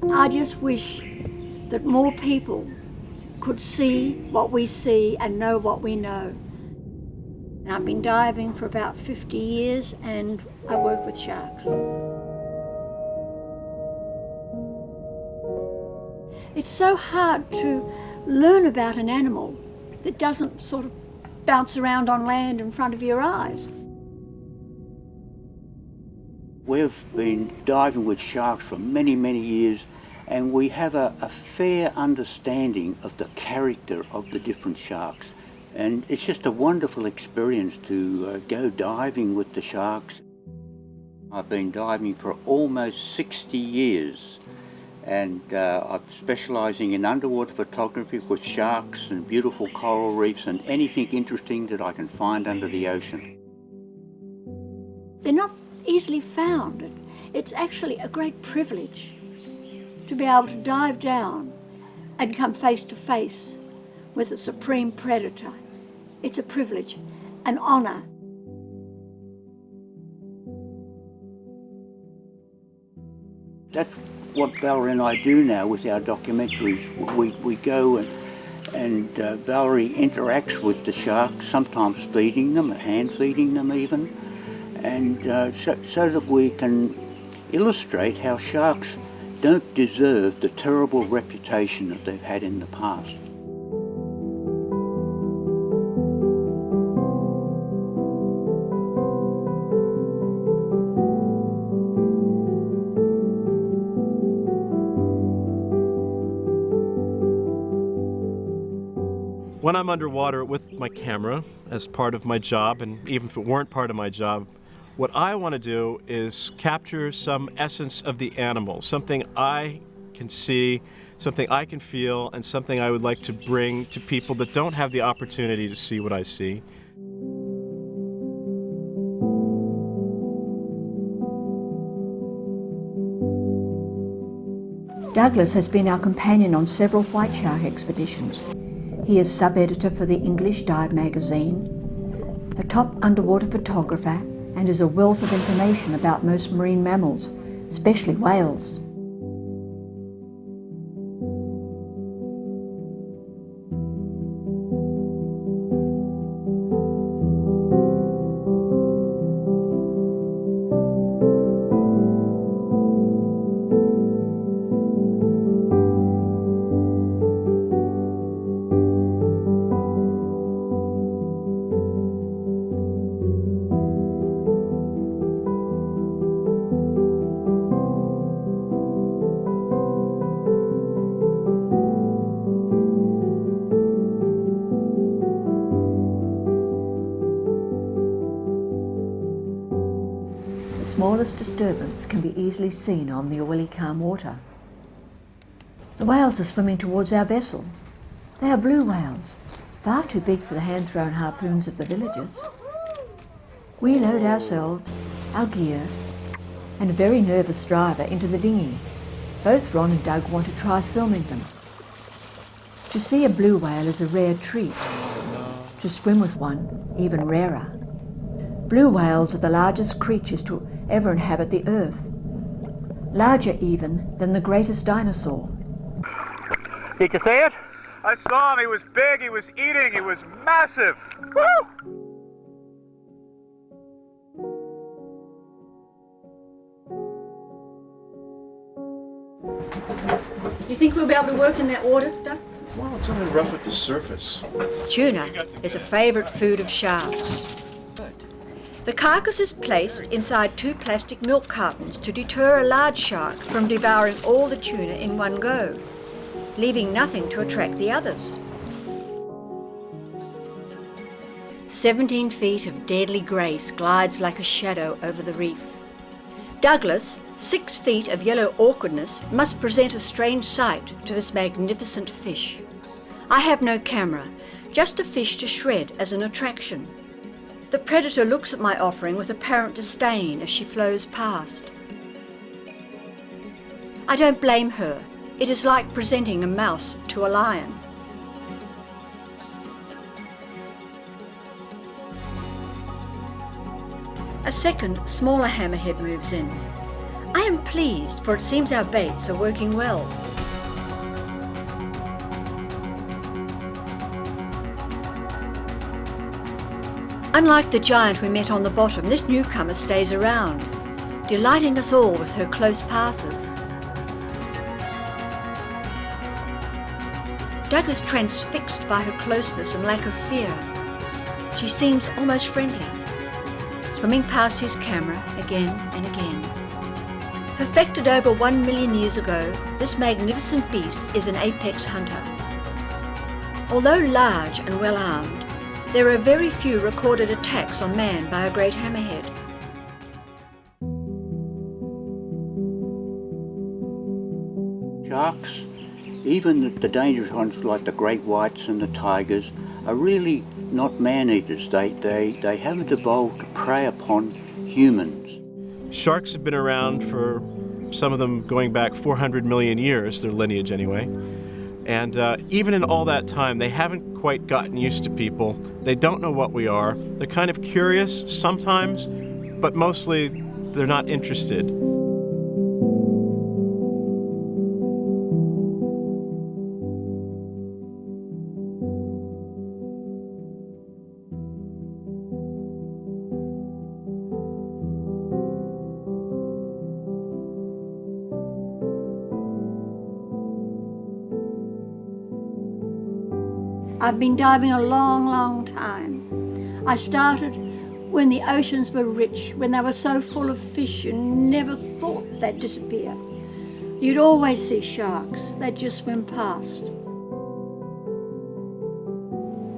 I just wish that more people could see what we see and know what we know. I've been diving for about 50 years and I work with sharks. It's so hard to learn about an animal that doesn't sort of bounce around on land in front of your eyes. We've been diving with sharks for many, many years, and we have a fair understanding of the character of the different sharks. And it's just a wonderful experience to go diving with the sharks. I've been diving for almost 60 years, and I'm specialising in underwater photography with sharks and beautiful coral reefs and anything interesting that I can find under the ocean. They're not easily found. It's actually a great privilege to be able to dive down and come face to face with a supreme predator. It's a privilege, an honour. That's what Valerie and I do now with our documentaries. We go and Valerie interacts with the sharks, sometimes feeding them, hand feeding them even, and so that we can illustrate how sharks don't deserve the terrible reputation that they've had in the past. When I'm underwater with my camera as part of my job, and even if it weren't part of my job, what I want to do is capture some essence of the animal, something I can see, something I can feel, and something I would like to bring to people that don't have the opportunity to see what I see. Douglas has been our companion on several white shark expeditions. He is sub-editor for the English Dive magazine, a top underwater photographer, and is a wealth of information about most marine mammals, especially whales. The smallest disturbance can be easily seen on the oily, calm water. The whales are swimming towards our vessel. They are blue whales, far too big for the hand-thrown harpoons of the villagers. We load ourselves, our gear, and a very nervous driver into the dinghy. Both Ron and Doug want to try filming them. To see a blue whale is a rare treat. To swim with one, even rarer. Blue whales are the largest creatures to ever inhabit the earth, larger even than the greatest dinosaur. Did you see it? I saw him. He was big, he was eating, he was massive. Woo! You think we'll be able to work in that water, Doug? Well, it's only rough at the surface. Tuna is a favourite food of sharks. The carcass is placed inside 2 plastic milk cartons to deter a large shark from devouring all the tuna in one go, leaving nothing to attract the others. 17 feet of deadly grace glides like a shadow over the reef. Douglas, 6 feet of yellow awkwardness, must present a strange sight to this magnificent fish. I have no camera, just a fish to shred as an attraction. The predator looks at my offering with apparent disdain as she flows past. I don't blame her. It is like presenting a mouse to a lion. A second, smaller hammerhead moves in. I am pleased, for it seems our baits are working well. Unlike the giant we met on the bottom, this newcomer stays around, delighting us all with her close passes. Doug is transfixed by her closeness and lack of fear. She seems almost friendly, swimming past his camera again and again. Perfected over 1 million years ago, this magnificent beast is an apex hunter. Although large and well armed, there are very few recorded attacks on man by a great hammerhead. Sharks, even the dangerous ones like the great whites and the tigers, are really not man-eaters. They haven't evolved to prey upon humans. Sharks have been around for, some of them going back 400 million years, their lineage anyway. And even in all that time, they haven't quite gotten used to people. They don't know what we are. They're kind of curious sometimes, but mostly they're not interested. I've been diving a long, long time. I started when the oceans were rich, when they were so full of fish you never thought they'd disappear. You'd always see sharks, they'd just swim past.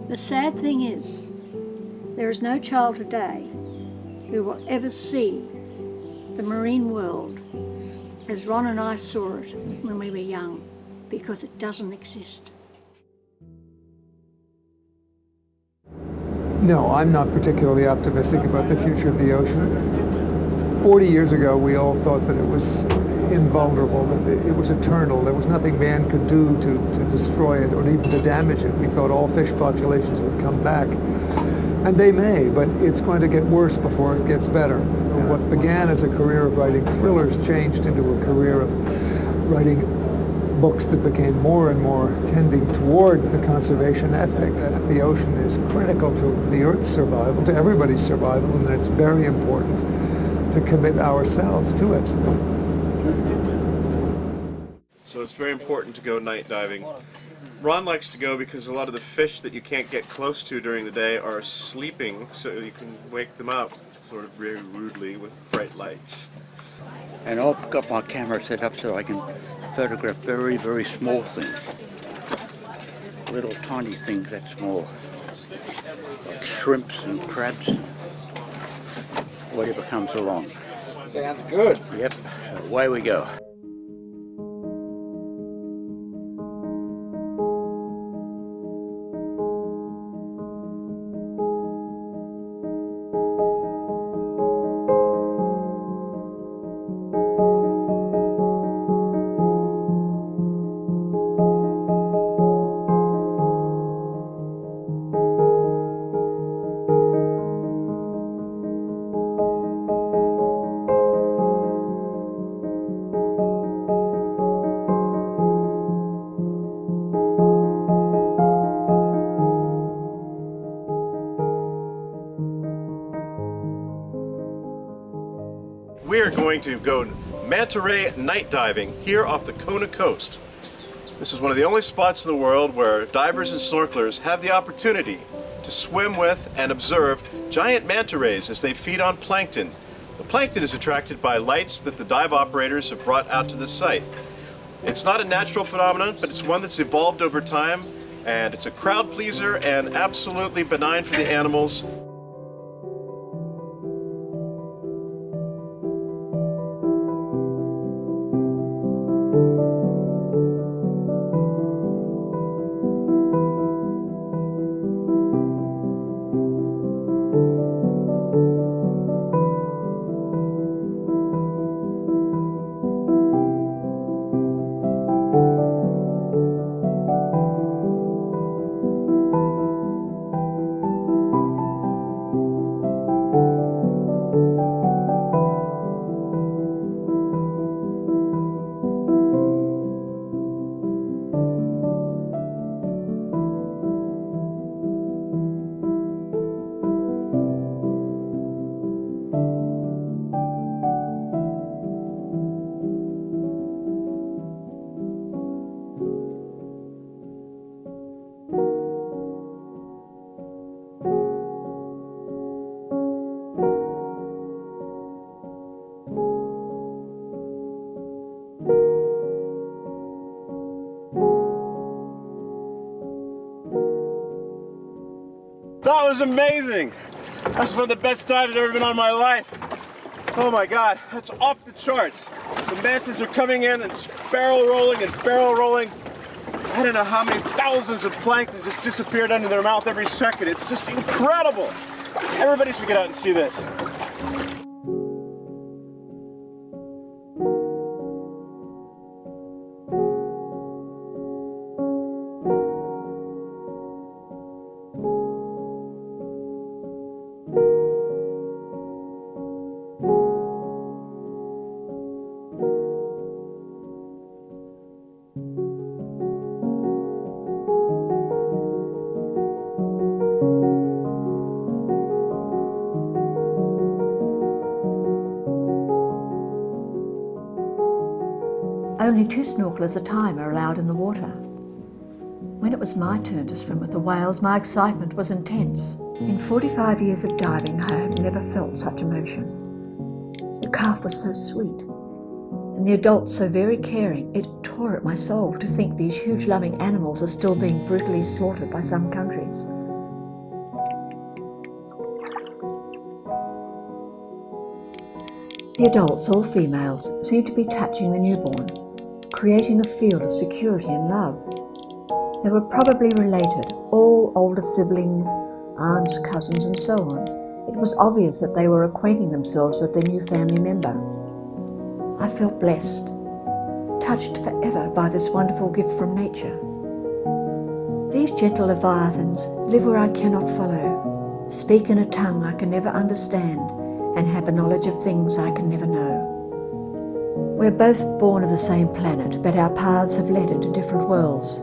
The sad thing is, there is no child today who will ever see the marine world as Ron and I saw it when we were young, because it doesn't exist. No, I'm not particularly optimistic about the future of the ocean. 40 years ago, we all thought that it was invulnerable, that it was eternal. There was nothing man could do to destroy it or even to damage it. We thought all fish populations would come back. And they may, but it's going to get worse before it gets better. And what began as a career of writing thrillers changed into a career of writing books that became more and more tending toward the conservation ethic. The ocean is critical to the Earth's survival, to everybody's survival, and it's very important to commit ourselves to it. So it's very important to go night diving. Ron likes to go because a lot of the fish that you can't get close to during the day are sleeping, so you can wake them up sort of very rudely with bright lights. And I've got my camera set up so I can photograph very, very small things. Little tiny things that small. Like shrimps and crabs. Whatever comes along. Sounds good. Yep, away we go. We are going to go manta ray night diving here off the Kona coast. This is one of the only spots in the world where divers and snorkelers have the opportunity to swim with and observe giant manta rays as they feed on plankton. The plankton is attracted by lights that the dive operators have brought out to the site. It's not a natural phenomenon, but it's one that's evolved over time, and it's a crowd pleaser and absolutely benign for the animals. was amazing. That's one of the best dives I've ever been on in my life. Oh my God, that's off the charts. The mantas are coming in and just barrel rolling and barrel rolling. I don't know how many thousands of plankton just disappeared under their mouth every second. It's just incredible. Everybody should get out and see this. Only 2 snorkelers at a time are allowed in the water. When it was my turn to swim with the whales, my excitement was intense. In 45 years of diving, I have never felt such emotion. The calf was so sweet, and the adults so very caring, it tore at my soul to think these huge loving animals are still being brutally slaughtered by some countries. The adults, all females, seemed to be touching the newborn, creating a field of security and love. They were probably related, all older siblings, aunts, cousins, and so on. It was obvious that they were acquainting themselves with their new family member. I felt blessed, touched forever by this wonderful gift from nature. These gentle leviathans live where I cannot follow, speak in a tongue I can never understand, and have a knowledge of things I can never know. We're both born of the same planet, but our paths have led into different worlds.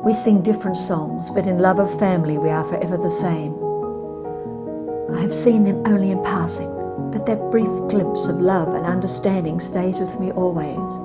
We sing different songs, but in love of family we are forever the same. I have seen them only in passing, but that brief glimpse of love and understanding stays with me always.